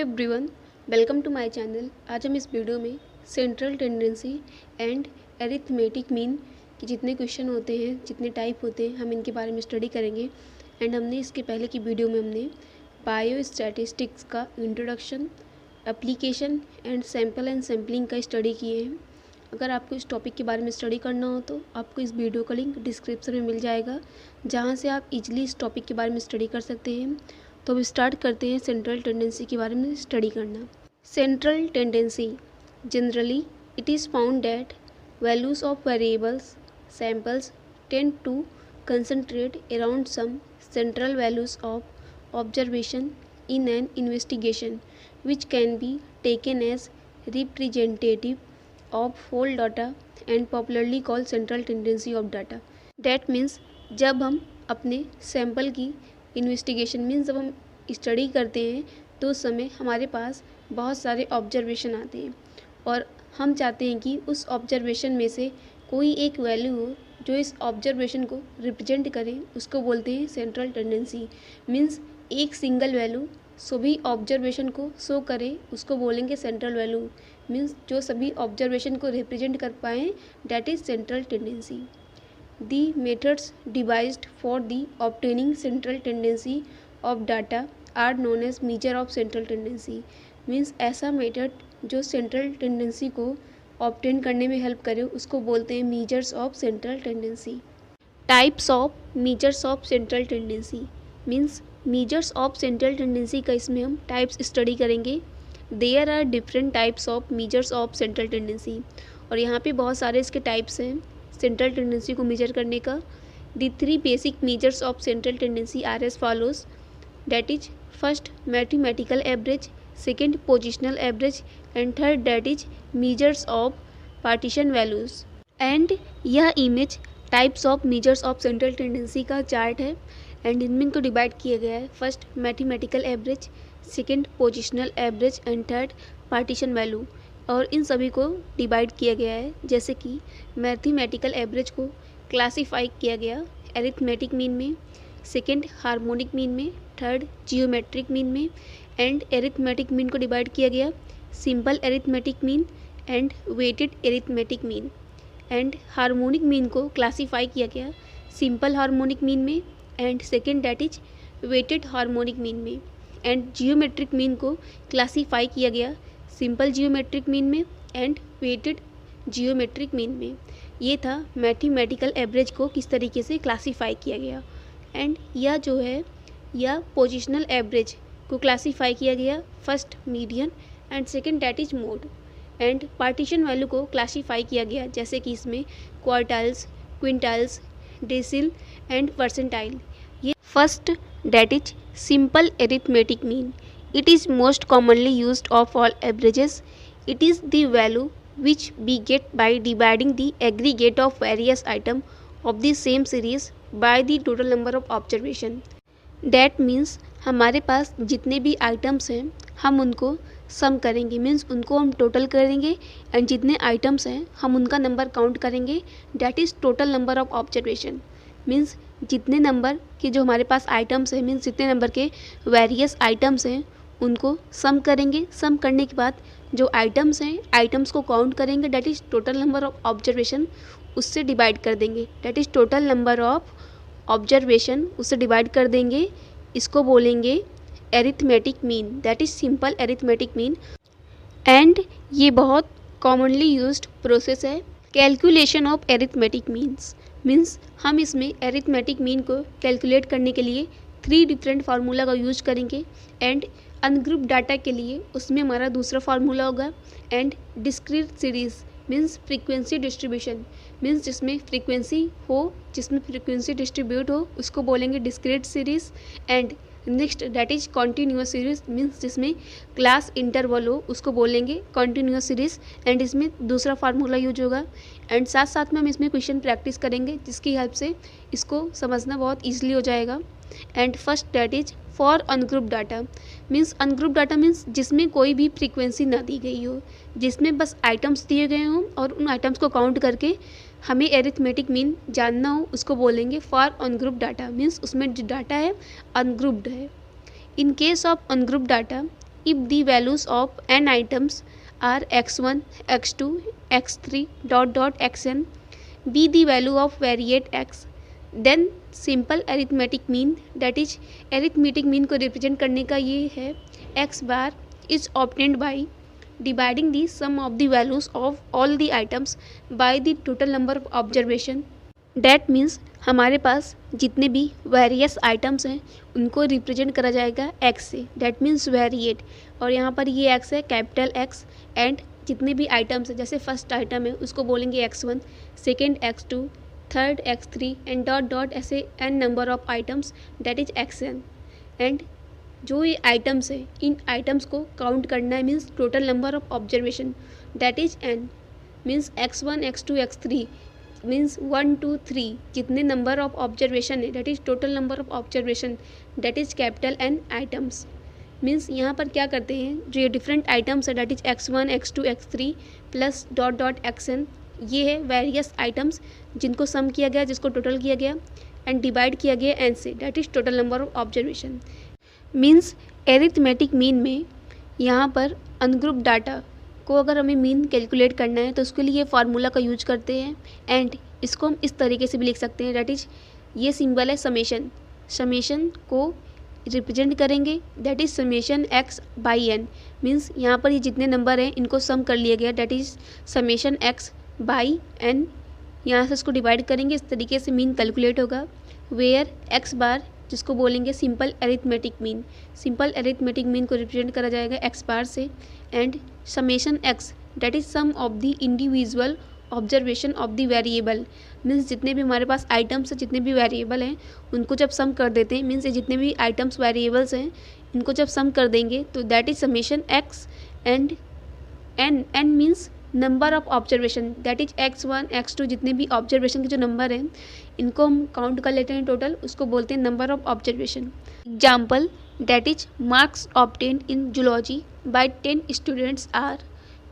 Everyone, welcome to my channel. आज हम इस वीडियो में central tendency and arithmetic mean के जितने क्वेश्चन होते हैं, जितने टाइप होते हैं, हम इनके बारे में स्टडी करेंगे। एंड हमने इसके पहले की वीडियो में हमने बायो स्टैटिस्टिक्स का introduction, application and sample and sampling का स्टडी किए हैं। अगर आपको इस टॉपिक के बारे में स्टडी करना हो तो आपको इस वीडियो का लिंक डिस्क्रिप्शन में मिल जाएगा, जहाँ से आप इजीली इस टॉपिक के बारे में स्टडी कर सकते हैं। तो अब स्टार्ट करते हैं सेंट्रल टेंडेंसी के बारे में स्टडी करना। Central tendency generally it is found that values of variables samples tend to concentrate around some central values of observation in an investigation which can be taken as representative of whole data and popularly called central tendency of data. That means जब हम अपने sample की investigation means जब हम study करते हैं तो उस समय हमारे पास बहुत सारे ऑब्जर्वेशन आते हैं और हम चाहते हैं कि उस ऑब्जर्वेशन में से कोई एक वैल्यू हो जो इस ऑब्जर्वेशन को रिप्रेजेंट करे, उसको बोलते हैं सेंट्रल टेंडेंसी। मीन्स एक सिंगल वैल्यू सभी ऑब्जर्वेशन को शो करे, उसको बोलेंगे सेंट्रल वैल्यू। मीन्स जो सभी ऑब्जर्वेशन को रिप्रेजेंट कर पाएँ, that is central tendency. The methods devised for the obtaining central tendency of data are known as measure of central tendency. Means ऐसा मेथड जो सेंट्रल टेंडेंसी को ऑब्टेन करने में हेल्प करे, उसको बोलते हैं measures of central tendency. Types of measures of central tendency means measures of central tendency का इसमें हम टाइप्स स्टडी करेंगे। There are different types of measures of central tendency, और यहाँ पे बहुत सारे इसके टाइप्स हैं सेंट्रल टेंडेंसी को मेजर करने का। The three basic measures of central tendency are as follows, that is first mathematical average, second positional average and third that is measures of partition values. And यह image types of measures of central tendency का chart है and इनमें इनको divide किया गया है। First mathematical average, second positional average and third partition value. और इन सभी को डिवाइड किया गया है, जैसे कि मैथमेटिकल एवरेज को क्लासीफाई किया गया एरिथमेटिक मीन में, सेकेंड हार्मोनिक मीन में, थर्ड जियोमेट्रिक मीन में, एंड एरिथमेटिक मीन को डिवाइड किया गया simple arithmetic mean and weighted arithmetic mean. And harmonic mean को क्लासीफाई किया गया सिंपल हार्मोनिक मीन में and second that is weighted harmonic mean में। एंड जियोमेट्रिक मीन को क्लासीफाई किया गया सिंपल जियोमेट्रिक मीन में एंड वेटेड जियोमेट्रिक मीन में। ये था मैथमेटिकल एवरेज को किस तरीके से क्लासीफाई किया गया। एंड यह जो है यह पोजिशनल एवरेज को क्लासीफाई किया गया first median and second that is mode. And partition value को क्लासीफाई किया गया, जैसे कि इसमें quartiles, quintiles, decile and percentile. ये first that is simple arithmetic mean. It is most commonly used of all averages. It is the value which we get by dividing the aggregate of various item of the same series by the total number of observation. That means हमारे पास जितने भी items हैं हम उनको सम करेंगे, means उनको हम टोटल करेंगे एंड जितने आइटम्स हैं हम उनका नंबर काउंट करेंगे, that is total number of observation. Means जितने नंबर के जो हमारे पास आइटम्स हैं, मीन्स जितने नंबर के वेरियस आइटम्स हैं उनको सम करेंगे। सम करने के बाद जो आइटम्स हैं आइटम्स को काउंट करेंगे, that is total number of observation, उससे डिवाइड कर देंगे, that is total number of observation, उससे डिवाइड कर देंगे। इसको बोलेंगे arithmetic mean, that is simple arithmetic mean. And ये बहुत कॉमनली यूज्ड प्रोसेस है calculation of arithmetic means. Means हम इसमें एरिथमेटिक मीन को कैलकुलेट करने के लिए थ्री डिफरेंट फार्मूला का यूज करेंगे। एंड अनग्रुप डाटा के लिए उसमें हमारा दूसरा फार्मूला होगा। And discrete series means frequency distribution, means जिसमें फ्रीक्वेंसी हो, जिसमें फ्रीक्वेंसी डिस्ट्रीब्यूट हो, उसको बोलेंगे discrete series. And next that is continuous series, means जिसमें क्लास इंटरवल हो, उसको बोलेंगे कॉन्टीन्यूअस सीरीज। एंड इसमें दूसरा फार्मूला यूज होगा। एंड साथ साथ में हम इसमें क्वेश्चन प्रैक्टिस करेंगे, जिसकी हेल्प से इसको समझना बहुत ईजिली हो जाएगा। And first that is for ungroup data, means ungroup data means जिसमें कोई भी फ्रीक्वेंसी ना दी गई हो, जिसमें बस आइटम्स दिए गए हों और उन आइटम्स को काउंट करके हमें एरिथमेटिक मीन जानना हो, उसको बोलेंगे फॉर अनग्रुप डाटा। मीन्स उसमें जो डाटा है अनग्रुप्ड है। In case of ungroup data if the values of n items are x1 x2 x3 dot xn be the value of variate x, then simple arithmetic mean, that is arithmetic mean को represent करने का ये है x bar is obtained by dividing the sum of the values of all the items by the total number of observation. That means हमारे पास जितने भी various items हैं उनको रिप्रेजेंट करा जाएगा x से, डैट मीन्स वेरिएट। और यहाँ पर ये x है कैपिटल X, एंड जितने भी आइटम्स हैं जैसे फर्स्ट आइटम है उसको बोलेंगे x1, second x2, third x3 and dot ऐसे n number of items that is xn। And जो ये आइटम्स है इन आइटम्स को काउंट करना है, means total number of observation that is n, means x1 x2 x3 means 1 2 3 जितने number of observation है that is total number of observation that is capital N items. Means यहाँ पर क्या करते हैं, जो ये डिफरेंट आइटम्स है that is x1 x2 x3 plus dot xn, ये है वेरियस आइटम्स जिनको सम किया गया, जिसको टोटल किया गया एंड डिवाइड किया गया n से, that is total number of observation. Means arithmetic mean में यहाँ पर अनग्रुप डाटा को अगर हमें मीन कैलकुलेट करना है तो उसके लिए फार्मूला का यूज करते हैं, एंड इसको हम इस तरीके से भी लिख सकते हैं, दैट इज ये सिंबल है समेशन, समेशन को रिप्रेजेंट करेंगे that is summation x by n। Means यहाँ पर ये जितने नंबर हैं इनको सम कर लिया गया that is summation x by n, यहाँ से इसको डिवाइड करेंगे, इस तरीके से मीन कैलकुलेट होगा। वेयर x बार जिसको बोलेंगे simple arithmetic mean, simple arithmetic mean को रिप्रेजेंट करा जाएगा x बार से, and summation x that is sum of the individual observation of the variable. Means जितने भी हमारे पास आइटम्स हैं, जितने भी वेरिएबल हैं उनको जब सम कर देते हैं, मीन्स ये जितने भी आइटम्स वेरिएबल्स हैं इनको जब सम कर देंगे तो that is summation x, and n means number of observation that is x1 x2 जितने भी ऑब्जर्वेशन के जो नंबर हैं इनको हम काउंट कर लेते हैं टोटल, उसको बोलते हैं number of observation. Example that is marks obtained in zoology by 10 students are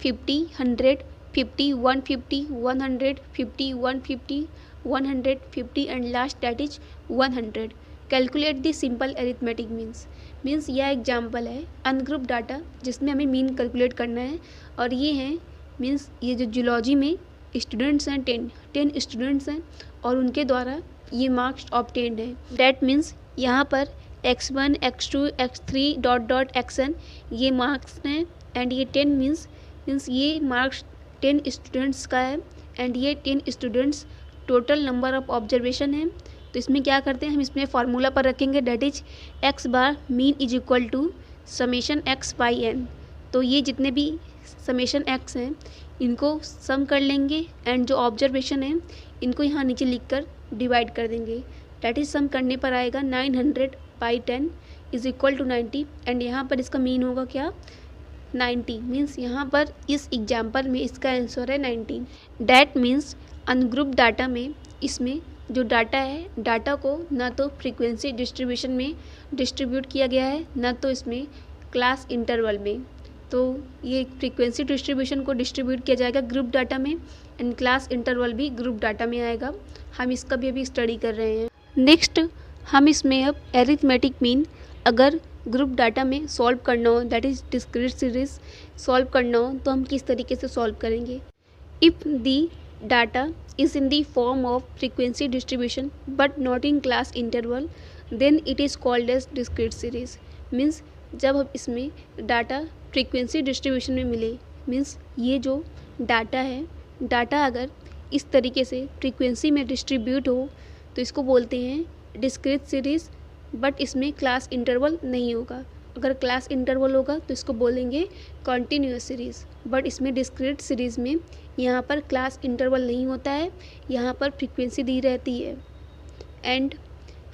50 100 50 150 100 50 150 150 and last that is 100। Calculate the simple arithmetic means, means यह एग्जाम्पल है अनग्रुप डाटा जिसमें हमें मीन कैलकुलेट करना है, और ये हैं मीन्स ये जो जूलॉजी में स्टूडेंट्स हैं 10 स्टूडेंट्स हैं और उनके द्वारा ये मार्क्स ऑब्टेन्ड हैं। डैट मीन्स यहाँ पर x1 x2 x3 dot xn ये मार्क्स हैं, एंड ये 10 मीन्स ये मार्क्स 10 स्टूडेंट्स का है, एंड ये 10 students total number of observation है। तो इसमें क्या करते हैं, हम इसमें फार्मूला पर रखेंगे that is x bar mean is equal to summation x by n। तो ये जितने भी समेशन x हैं इनको सम कर लेंगे, एंड जो ऑब्जर्वेशन है इनको यहाँ नीचे लिखकर डिवाइड कर देंगे, दैट इज सम करने पर आएगा 900 by 10 is equal to 90, and यहाँ पर इसका मीन होगा क्या 90। मीन्स यहाँ पर इस एग्जाम्पल में इसका आंसर है 90। डैट मीन्स अनग्रुप डाटा में इसमें जो डाटा है, डाटा को ना तो फ्रीक्वेंसी डिस्ट्रीब्यूशन में डिस्ट्रीब्यूट किया गया है, ना तो इसमें क्लास इंटरवल में। तो ये फ्रीक्वेंसी डिस्ट्रीब्यूशन को डिस्ट्रीब्यूट किया जाएगा ग्रुप डाटा में, एंड क्लास इंटरवल भी ग्रुप डाटा में आएगा। हम इसका भी अभी स्टडी कर रहे हैं। नेक्स्ट हम इसमें अब एरिथमेटिक मीन अगर ग्रुप डाटा में सॉल्व करना हो, that is discrete series solve करना हो, तो हम किस तरीके से सॉल्व करेंगे। If the data is in the form of frequency distribution but not in class interval then it is called as discrete series। Means जब हम इसमें डाटा फ्रीक्वेंसी डिस्ट्रीब्यूशन में मिले, मीन्स ये जो डाटा है, डाटा अगर इस तरीके से फ्रीक्वेंसी में डिस्ट्रीब्यूट हो तो इसको बोलते हैं डिस्क्रीट सीरीज़, बट इसमें क्लास इंटरवल नहीं होगा। अगर क्लास इंटरवल होगा तो इसको बोलेंगे कॉन्टीन्यूअस सीरीज़, बट इसमें डिस्क्रीट सीरीज़ में यहाँ पर क्लास इंटरवल नहीं होता है, यहाँ पर फ्रीक्वेंसी दी रहती है। And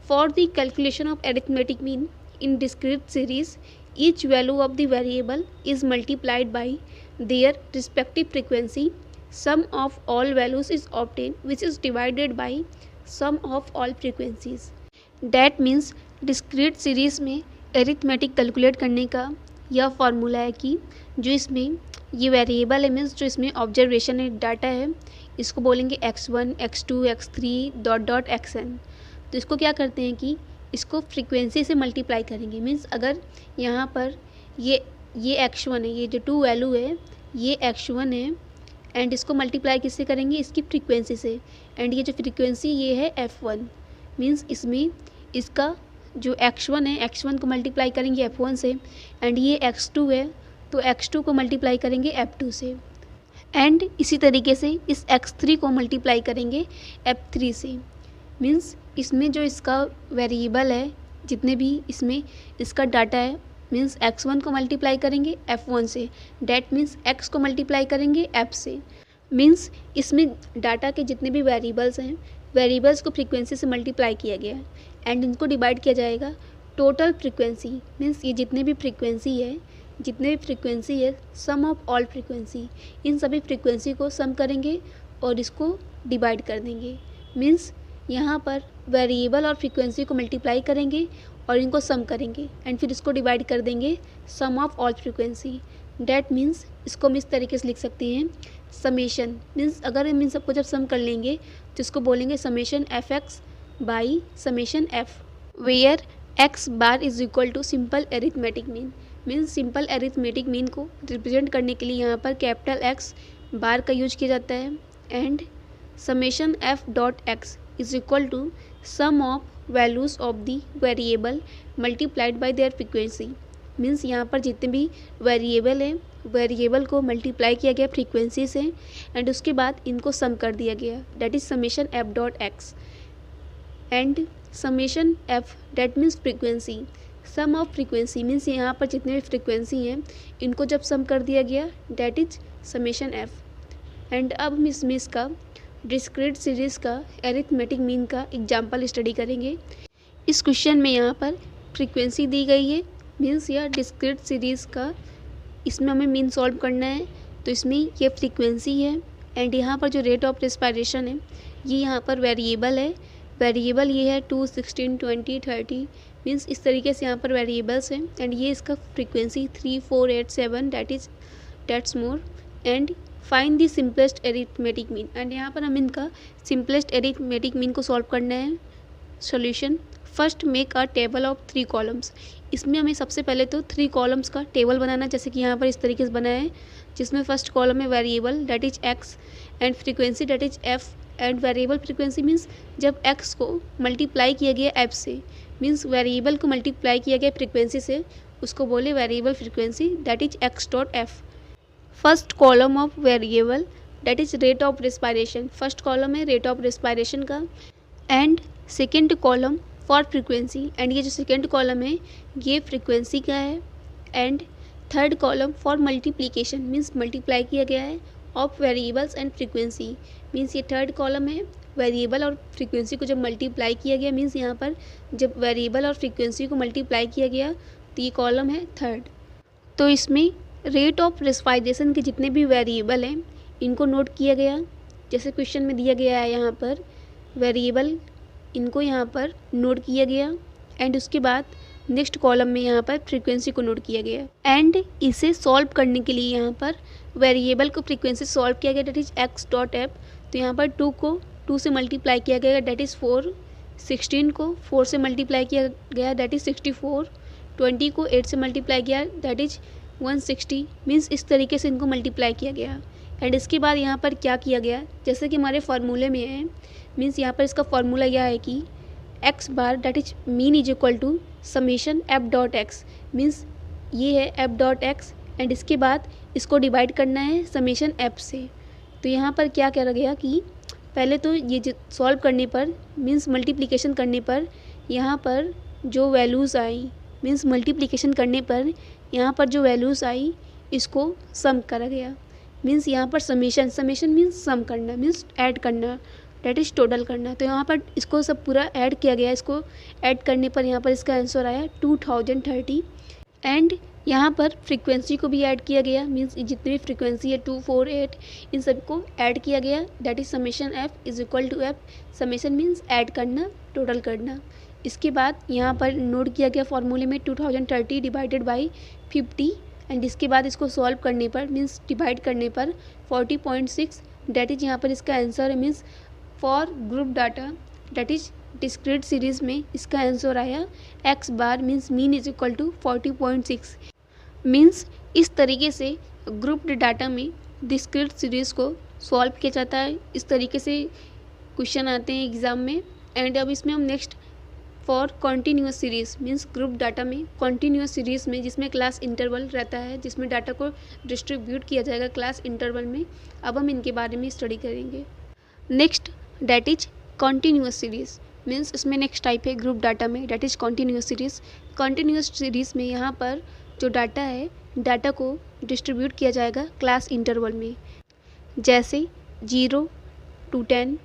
for the calculation of arithmetic mean in discrete series each value of the variable is multiplied by their respective frequency, sum of all values is obtain which is divided by sum of all frequencies. That means discrete series में arithmetic calculate करने का यह formula है कि जो इसमें ये variable है, मीन्स जो इसमें ऑब्जर्वेशन है, डाटा है, इसको बोलेंगे x1 x2 x3 dot xn। तो इसको क्या करते हैं कि इसको फ्रीक्वेंसी से मल्टीप्लाई करेंगे। मीन्स अगर यहाँ पर ये ये x1 है, ये जो 2 वैल्यू है ये x1 है एंड इसको मल्टीप्लाई किससे करेंगे, इसकी फ्रीक्वेंसी से। एंड ये जो फ्रीक्वेंसी ये है f1 मीन्स इसमें इसका जो x1 है x1 को मल्टीप्लाई करेंगे f1 से एंड ये x2 है तो x2 को मल्टीप्लाई करेंगे f2 से एंड इसी तरीके से इस x3 को मल्टीप्लाई करेंगे f3 से। मीन्स इसमें जो इसका वेरिएबल है जितने भी इसमें इसका डाटा है मीन्स x1 को मल्टीप्लाई करेंगे f1 से, डैट मीन्स x को मल्टीप्लाई करेंगे f से। मीन्स इसमें डाटा के जितने भी वेरिएबल्स हैं वेरिएबल्स को फ्रीक्वेंसी से मल्टीप्लाई किया गया है एंड इनको डिवाइड किया जाएगा टोटल फ्रीक्वेंसी। मीन्स ये जितने भी फ्रीक्वेंसी है सम ऑफ ऑल फ्रीक्वेंसी, इन सभी फ्रीक्वेंसी को सम करेंगे और इसको डिवाइड कर देंगे। मीन्स यहाँ पर वेरिएबल और फ्रीक्वेंसी को मल्टीप्लाई करेंगे और इनको सम करेंगे एंड फिर इसको डिवाइड कर देंगे sum of all frequency. That means इसको हम इस तरीके से लिख सकते हैं समेशन। मीन्स अगर हम इन सबको जब सम कर लेंगे तो इसको बोलेंगे summation F X by summation F, where X bar is equal to simple arithmetic mean. Means simple arithmetic mean को रिप्रेजेंट करने के लिए यहाँ पर कैपिटल एक्स बार का यूज किया जाता है and summation F dot X is equal to sum of values of the variable multiplied by their frequency. Means यहाँ पर जितने भी वेरिएबल हैं वेरिएबल को मल्टीप्लाई किया गया फ्रीक्वेंसी से एंड उसके बाद इनको सम कर दिया गया, that is summation F dot X and summation F that means frequency. Sum of frequency means यहाँ पर जितने भी फ्रीक्वेंसी हैं इनको जब सम कर दिया गया that is summation F. And अब हम इसमें इसका डिस्क्रीट सीरीज़ का एरिथमेटिक मीन का एग्जाम्पल स्टडी करेंगे। इस क्वेश्चन में यहाँ पर फ्रीक्वेंसी दी गई है मीन्स यह डिस्क्रीट सीरीज़ का इसमें हमें मीन सॉल्व करना है तो इसमें ये फ्रीक्वेंसी है एंड यहाँ पर जो रेट ऑफ रेस्पायरेशन है ये यहाँ पर वेरिएबल है। वेरिएबल ये है 2, 16, 20, 30 मीन्स इस तरीके से यहाँ पर वेरिएबल्स हैं एंड ये इसका frequency 3, 4, 8, 7 that's more and find the simplest arithmetic mean. And यहाँ पर हम इनका सिंपलेस्ट एरिथमेटिक मीन को सॉल्व करना है। Solution first make a table of 3 columns. इसमें हमें सबसे पहले तो 3 कॉलम्स का टेबल बनाना, जैसे कि यहाँ पर इस तरीके से बना है जिसमें फर्स्ट कॉलम में variable that is x and frequency that is F and variable frequency means जब एक्स को मल्टीप्लाई किया गया एफ से मीन्स वेरिएबल को मल्टीप्लाई किया गया फ्रीक्वेंसी से उसको बोले variable frequency that is x dot F. First column of variable that is rate of respiration, first column है रेट ऑफ रेस्पायरेशन का and second column for frequency and ये जो सेकेंड कॉलम है ये फ्रीक्वेंसी का है and third column for multiplication means multiply किया गया है of variables and frequency means ये थर्ड कॉलम है। वेरिएबल और फ्रीक्वेंसी को जब मल्टीप्लाई किया गया मीन्स यहाँ पर जब वेरिएबल और फ्रीक्वेंसी को मल्टीप्लाई किया गया तो ये कॉलम है थर्ड। तो इसमें रेट ऑफ रेस्पायरेशन के जितने भी वेरिएबल हैं इनको नोट किया गया, जैसे क्वेश्चन में दिया गया है यहाँ पर वेरिएबल इनको यहाँ पर नोट किया गया एंड उसके बाद नेक्स्ट कॉलम में यहाँ पर फ्रीक्वेंसी को नोट किया गया एंड इसे सॉल्व करने के लिए यहाँ पर वेरिएबल को फ्रीक्वेंसी सॉल्व किया गया that is x dot F. तो यहाँ पर 2 को 2 से मल्टीप्लाई किया गया डैट इज़ 4, 16 को 4 से मल्टीप्लाई किया गया डैट इज़ 64, 20 को 8 से मल्टीप्लाई किया दैट इज 160 मीन्स इस तरीके से इनको मल्टीप्लाई किया गया एंड इसके बाद यहाँ पर क्या किया गया जैसे कि हमारे फार्मूले में है मीन्स यहाँ पर इसका फार्मूला यह है कि X bar that is mean is equal to summation F dot X means ये है एफ डॉट एक्स एंड इसके बाद इसको डिवाइड करना है समेशन एफ से। तो यहाँ पर क्या करा गया कि पहले तो ये सॉल्व करने पर मीन्स मल्टीप्लिकेशन करने पर यहाँ पर जो वैल्यूज़ आई मीन्स मल्टीप्लिकेशन करने पर यहाँ पर जो वैल्यूज़ आई इसको सम करा गया मीन्स यहाँ पर समेशन मीन्स सम करना मीन्स ऐड करना डैट इज़ टोटल करना। तो यहाँ पर इसको सब पूरा ऐड किया गया, इसको ऐड करने पर यहाँ पर इसका आंसर आया 2030 एंड यहाँ पर फ्रीक्वेंसी को भी ऐड किया गया मीन्स जितनी भी फ्रीक्वेंसी है 2, 4, 8 इन सब को ऐड किया गया that is summation F is equal to F. Summation means add करना टोटल करना। इसके बाद यहाँ पर नोट किया गया फॉर्मूले में 2030 डिवाइडेड बाई 50 एंड इसके बाद इसको सॉल्व करने पर मीन्स डिवाइड करने पर 40.6 डैट इज यहाँ पर इसका आंसर है means for group data that is discrete series में इसका आंसर आया X bar means mean is equal to 40.6। Means इस तरीके से ग्रुप्ड डाटा में डिस्क्रीट सीरीज़ को सॉल्व किया जाता है। इस तरीके से क्वेश्चन आते हैं एग्ज़ाम में। एंड अब इसमें हम next for continuous series means group data में कॉन्टीन्यूअस सीरीज़ में जिसमें क्लास इंटरवल रहता है, जिसमें डाटा को डिस्ट्रीब्यूट किया जाएगा क्लास इंटरवल में। अब हम इनके बारे में स्टडी करेंगे। Next that is continuous series means इसमें नेक्स्ट टाइप है ग्रुप डाटा में, that is continuous series. Continuous series में यहाँ पर जो डाटा है, डाटा को डिस्ट्रीब्यूट किया जाएगा क्लास इंटरवल में, जैसे 0 to 10,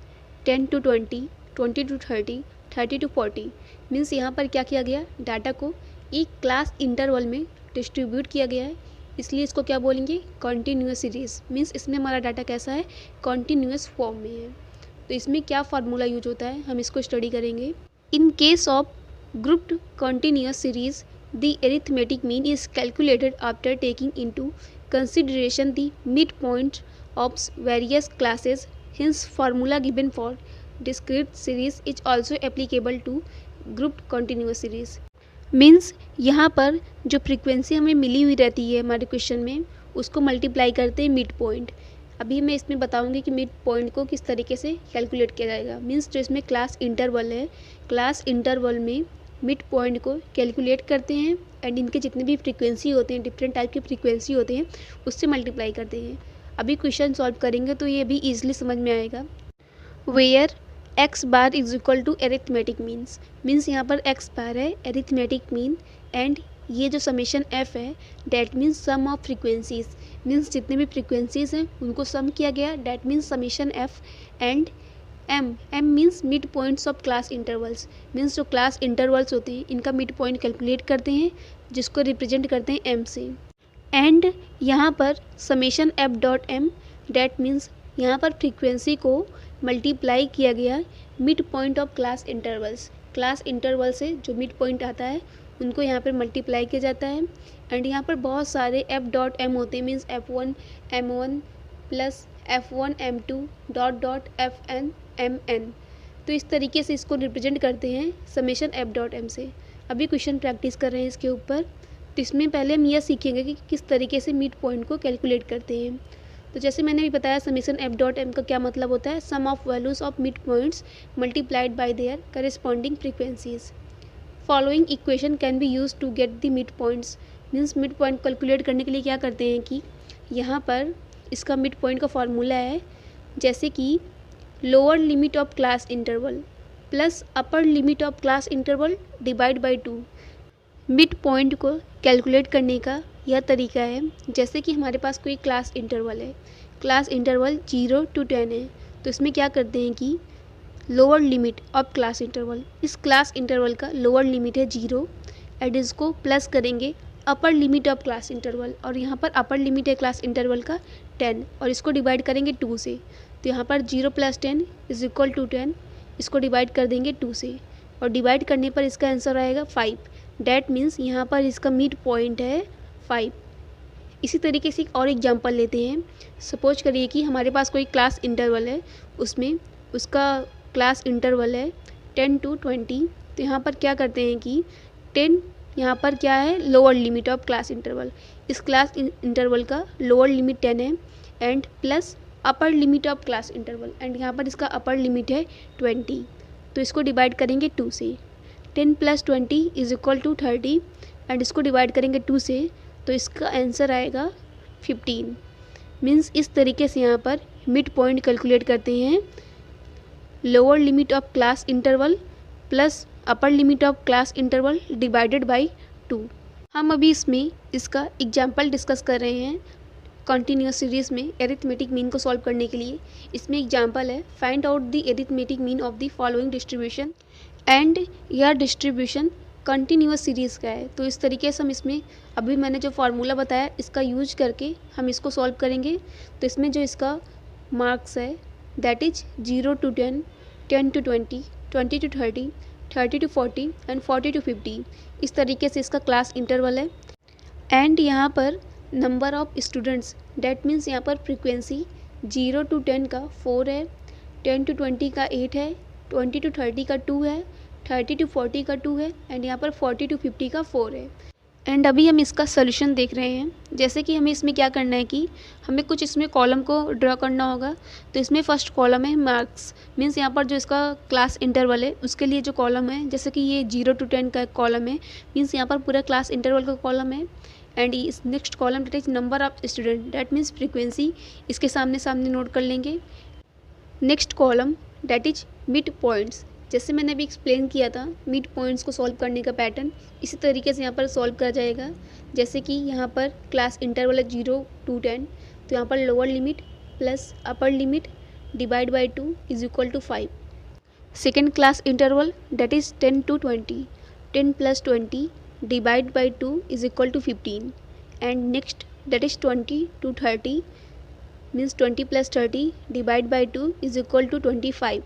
10 to 20, 20 to 30, 30 to 40। Means यहाँ पर क्या किया गया, डाटा को एक क्लास इंटरवल में डिस्ट्रीब्यूट किया गया है, इसलिए इसको क्या बोलेंगे, कॉन्टीन्यूअस सीरीज़। मीन्स इसमें हमारा डाटा कैसा है, कॉन्टीन्यूअस फॉर्म में है। तो इसमें क्या फार्मूला यूज होता है, हम इसको स्टडी करेंगे। इन case of grouped continuous series the arithmetic mean is calculated after taking into consideration the mid point of various classes. Hence formula given for discrete series is also applicable to grouped continuous series। Means यहाँ पर जो frequency हमें मिली हुई रहती है हमारे question में, उसको मल्टीप्लाई करते हैं मिड पॉइंट। अभी मैं इसमें बताऊंगी कि मिड पॉइंट को किस तरीके से कैलकुलेट किया जाएगा। मीन्स जो इसमें क्लास इंटरवल है, क्लास इंटरवल में मिड पॉइंट को कैलकुलेट करते हैं एंड इनके जितने भी फ्रीक्वेंसी होते हैं, डिफरेंट टाइप के फ्रीक्वेंसी होते हैं, उससे मल्टीप्लाई करते हैं। अभी क्वेश्चन सॉल्व करेंगे तो ये भी ईजिली समझ में आएगा। Where X bar is equal to arithmetic means, means यहाँ पर एक्स बार है एरिथमेटिक मीन, एंड ये जो समेशन एफ है that means sum of frequencies. Means जितने भी फ्रीक्वेंसीज हैं उनको सम किया गया, that means summation F. And M means mid points of class intervals. Means जो क्लास इंटरवल्स होते हैं इनका मिड पॉइंट कैलकुलेट करते हैं, जिसको रिप्रेजेंट करते हैं एम से। एंड यहाँ पर summation F dot M that means यहाँ पर फ्रीक्वेंसी को मल्टीप्लाई किया गया mid point of class intervals. Class interval से जो मिड पॉइंट आता है उनको यहाँ पर मल्टीप्लाई किया जाता है। एंड यहाँ पर बहुत सारे एफ डॉट एम होते हैं, means F1 M1 plus F1 M2 dot dot FN MN। तो इस तरीके से इसको रिप्रेजेंट करते हैं समेशन एफ डॉट एम से। अभी क्वेश्चन प्रैक्टिस कर रहे हैं इसके ऊपर। तो इसमें पहले हम यह सीखेंगे कि किस तरीके से मिड पॉइंट को कैलकुलेट करते हैं। तो जैसे मैंने भी बताया समेशन एफ डॉट एम का क्या मतलब होता है, sum of values of mid points multiplied by their corresponding frequencies. Following equation can be use to get the mid points. Means mid point calculate करने के लिए क्या करते हैं कि यहाँ पर इसका मिड पॉइंट का फॉर्मूला है, जैसे कि lower limit of class interval plus upper limit of class interval divide by 2। Mid point को कैलकुलेट करने का यह तरीका है, जैसे कि हमारे पास कोई क्लास इंटरवल है, क्लास इंटरवल 0 to 10 है, तो इसमें क्या करते हैं कि lower limit of class interval, इस क्लास इंटरवल का लोअर लिमिट है 0 एंड इसको प्लस करेंगे upper limit of class interval, और यहाँ पर अपर लिमिट है क्लास इंटरवल का 10 और इसको डिवाइड करेंगे 2 से। तो यहाँ पर 0 + 10 इज इक्वल टू 10, इसको डिवाइड कर देंगे 2 से और डिवाइड करने पर इसका आंसर आएगा 5। डैट मीन्स यहाँ पर इसका मिड पॉइंट है 5। इसी तरीके से एक और एग्जांपल लेते हैं। सपोज करिए कि हमारे पास कोई क्लास इंटरवल है, उसमें उसका क्लास इंटरवल है 10 to 20। तो यहाँ पर क्या करते हैं कि 10 यहाँ पर क्या है, lower limit of class interval, इस क्लास इंटरवल का लोअर लिमिट 10 है and plus upper limit of class interval, and यहाँ पर इसका अपर लिमिट है 20। तो इसको डिवाइड करेंगे 2 से। 10 + 20 इज इक्वल टू 30 एंड इसको डिवाइड करेंगे 2 से, तो इसका आंसर आएगा 15। मीन्स इस तरीके से यहाँ पर मिड पॉइंट कैलकुलेट करते हैं, lower limit of class interval plus upper limit of class interval divided by 2। हम अभी इसमें इसका एग्जाम्पल डिस्कस कर रहे हैं कॉन्टीन्यूअस सीरीज़ में एरिथमेटिक मीन को सॉल्व करने के लिए। इसमें एग्जाम्पल है, find out the arithmetic mean of the following distribution, and यह डिस्ट्रीब्यूशन कंटिन्यूअस सीरीज़ का है। तो इस तरीके से हम इसमें अभी मैंने जो फार्मूला बताया इसका यूज करके हम इसको सॉल्व करेंगे। तो इसमें जो इसका मार्क्स है that is 0 to 10, 10 to 20, 20 to 30, 30 to 40 and 40 to 50। इस तरीके से इसका क्लास इंटरवल है। एंड यहाँ पर number of students that means यहाँ पर फ्रीक्वेंसी 0 to 10 का 4 है, 10 to 20 का 8 है, 20 to 30 का 2 है, 30 to 40 का 2 है एंड यहाँ पर 40 to 50 का 4 है। एंड अभी हम इसका सोल्यूशन देख रहे हैं। जैसे कि हमें इसमें क्या करना है कि हमें कुछ इसमें कॉलम को ड्रॉ करना होगा। तो इसमें फर्स्ट कॉलम है मार्क्स, मीन्स यहाँ पर जो इसका क्लास इंटरवल है उसके लिए जो कॉलम है, जैसे कि ये 0 to 10 का कॉलम है, मीन्स यहाँ पर पूरा क्लास इंटरवल का कॉलम है। एंड इस next column that is number of student, that means frequency, इसके सामने सामने नोट कर लेंगे। Next column that is mid points, जैसे मैंने अभी एक्सप्लेन किया था मिड पॉइंट्स को सॉल्व करने का पैटर्न, इसी तरीके से यहाँ पर सॉल्व करा जाएगा। जैसे कि यहाँ पर क्लास इंटरवल है 0 to 10, तो यहाँ पर lower limit plus upper limit divide by 2 is equal to 5। Second class interval that is 10 to 20, 10 plus 20 divide by 2 is equal to 15। And next that is 20 to 30, means 20 plus 30 divide by 2 is equal to 25,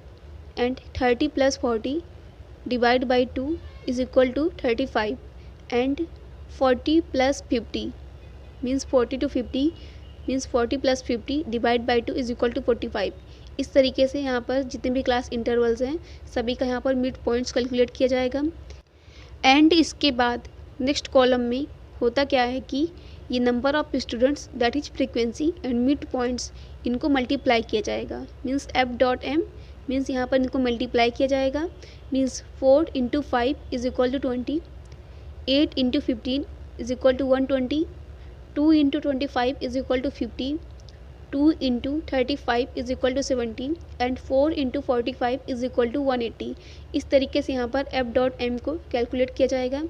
and 30 plus 40 divide by 2 is equal to 35, and 40 plus 50 means 40 to 50 means 40 plus 50 divide by 2 is equal to 45। इस तरीके से यहाँ पर जितने भी class intervals हैं सभी का यहाँ पर मिड पॉइंट्स कैलकुलेट किया जाएगा। एंड इसके बाद नेक्स्ट कॉलम में होता क्या है कि ये number of students that is frequency and mid points, इनको मल्टीप्लाई किया जाएगा। मीन्स f.m मीन्स यहाँ पर इनको मल्टीप्लाई किया जाएगा। Means 4 into 5 is equal to 20, 8 into 15 is equal to 120, 2 into 25 is equal to 50, 2 into 35 is equal to 70, and 4 into 45 is equal to 180। इस तरीके से यहाँ पर f.m को कैलकुलेट किया जाएगा।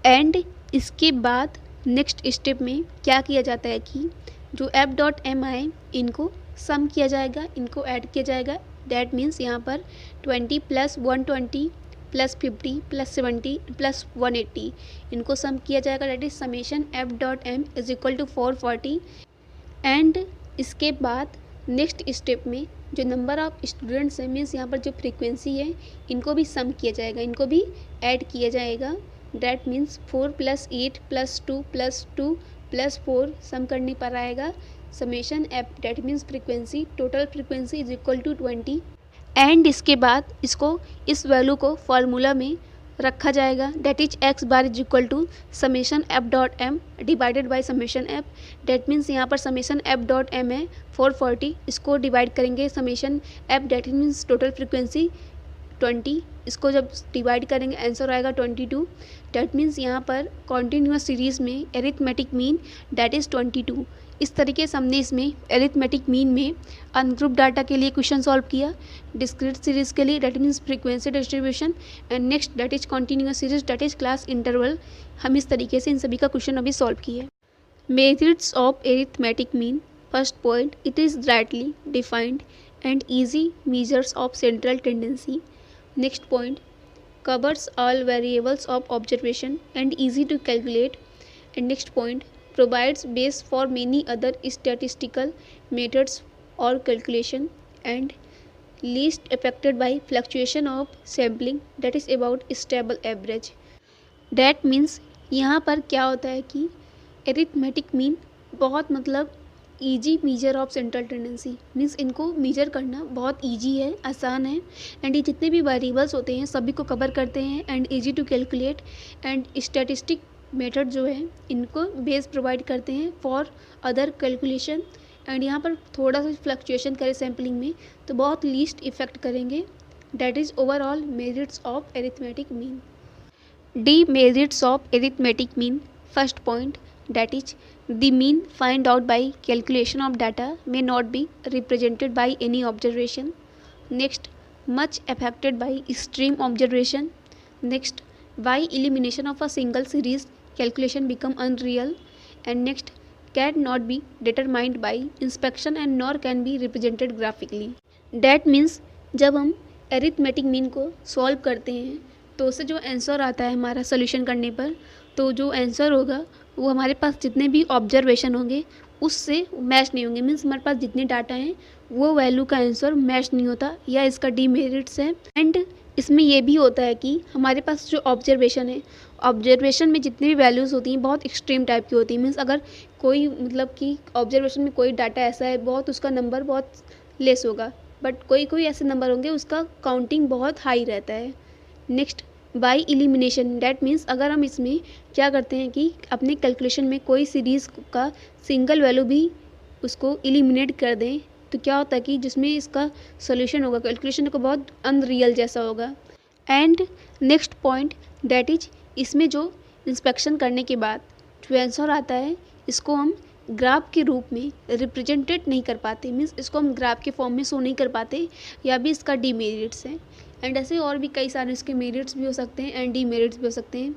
एंड इसके बाद नेक्स्ट स्टेप में क्या किया जाता है कि जो f.m आए इनको सम किया जाएगा, इनको ऐड किया जाएगा। डैट मीन्स यहाँ पर 20 + 120 + 50 + 70 + 180 इनको सम किया जाएगा। That is summation f.m is equal to 440। And इसके बाद नेक्स्ट स्टेप में जो नंबर ऑफ स्टूडेंट्स हैं मीन्स यहाँ पर जो फ्रीक्वेंसी है इनको भी सम किया जाएगा, इनको भी ऐड किया जाएगा। डैट मीन्स 4 + 8 + 2 + 2 + 4 सम करने पर आएगा summation f, that means frequency, total frequency is equal to 20। And इसके बाद इसको इस वैल्यू को फार्मूला में रखा जाएगा। That is x bar is equal to summation f.m divided by summation f। That means यहाँ पर समेशन f.m है 440, इसको डिवाइड करेंगे summation f, that means total frequency 20, इसको जब डिवाइड करेंगे आंसर आएगा 22। डैट मीन्स यहाँ पर कॉन्टीन्यूअस सीरीज़ में एरिथमेटिक मीन डैट इज़ 22। इस तरीके से हमने इसमें एरिथमेटिक मीन में अनग्रुप डाटा के लिए क्वेश्चन सॉल्व किया, डिस्क्रीट सीरीज़ के लिए that means frequency distribution, and next that is continuous series that is class interval. हम इस तरीके से इन सभी का क्वेश्चन अभी सॉल्व किए। Methods of arithmetic mean, first point, it is rightly defined and easy measures of central tendency. Next point, covers all variables of observation and easy to calculate. And next point, provides base for many other statistical methods or calculation, and least affected by fluctuation of sampling, that is about stable average. That means यहाँ पर क्या होता है कि arithmetic mean बहुत मतलब easy measure of central tendency, means इनको measure करना बहुत ईजी है, आसान है। एंड ये जितने भी वेरिएबल्स होते हैं सभी को कवर करते हैं and easy to calculate. And statistic method जो है इनको बेस प्रोवाइड करते हैं फॉर अदर कैलकुलेशन। एंड यहाँ पर थोड़ा सा फ्लक्चुएशन करें सैम्पलिंग में तो बहुत लीस्ट इफेक्ट करेंगे। That is overall merits of arithmetic mean. D merits of arithmetic mean, first point, that is the mean find out by calculation of data may not be represented by any observation. Next, much affected by extreme observation. Next, by elimination of a single series calculation become unreal. And next, cannot be determined by inspection and nor can be represented graphically. That means जब हम arithmetic mean को solve करते हैं तो उससे जो answer आता है हमारा सोल्यूशन करने पर, तो जो आंसर होगा वो हमारे पास जितने भी ऑब्जर्वेशन होंगे उससे मैच नहीं होंगे। मीन्स हमारे पास जितने डाटा हैं वो वैल्यू का आंसर मैच नहीं होता, या इसका डीमेरिट्स है। एंड इसमें ये भी होता है कि हमारे पास जो ऑब्जर्वेशन है, ऑब्जर्वेशन में जितनी भी वैल्यूज़ होती हैं बहुत एक्सट्रीम टाइप की होती हैं। मीन्स अगर कोई मतलब कि ऑब्जर्वेशन में कोई डाटा ऐसा है बहुत उसका नंबर बहुत लेस होगा, बट कोई कोई ऐसे नंबर होंगे उसका काउंटिंग बहुत हाई रहता है। Next, by elimination, that means अगर हम इसमें क्या करते हैं कि अपने कैलकुलेशन में कोई सीरीज़ का सिंगल वैल्यू भी उसको एलिमिनेट कर दें तो क्या होता है कि जिसमें इसका सोल्यूशन होगा कैलकुलेशन का बहुत अनरियल जैसा होगा। And next point that is, इसमें जो इंस्पेक्शन करने के बाद जो आंसर आता है इसको हम ग्राफ के रूप में रिप्रेजेंटेड नहीं कर पाते, मीन्स इसको हम ग्राफ के फॉर्म में शो नहीं कर पाते, या भी इसका डीमेरिट्स हैं। एंड ऐसे और भी कई सारे इसके मेरिट्स भी हो सकते हैं एंड डीमेरिट्स भी हो सकते हैं।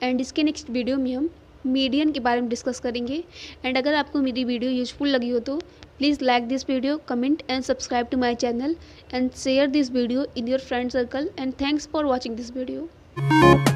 एंड इसके नेक्स्ट वीडियो में हम मीडियन के बारे में डिस्कस करेंगे। एंड अगर आपको मेरी वीडियो यूजफुल लगी हो तो please like this video, comment and subscribe to my channel and share this video in your friend circle, and thanks for watching this video.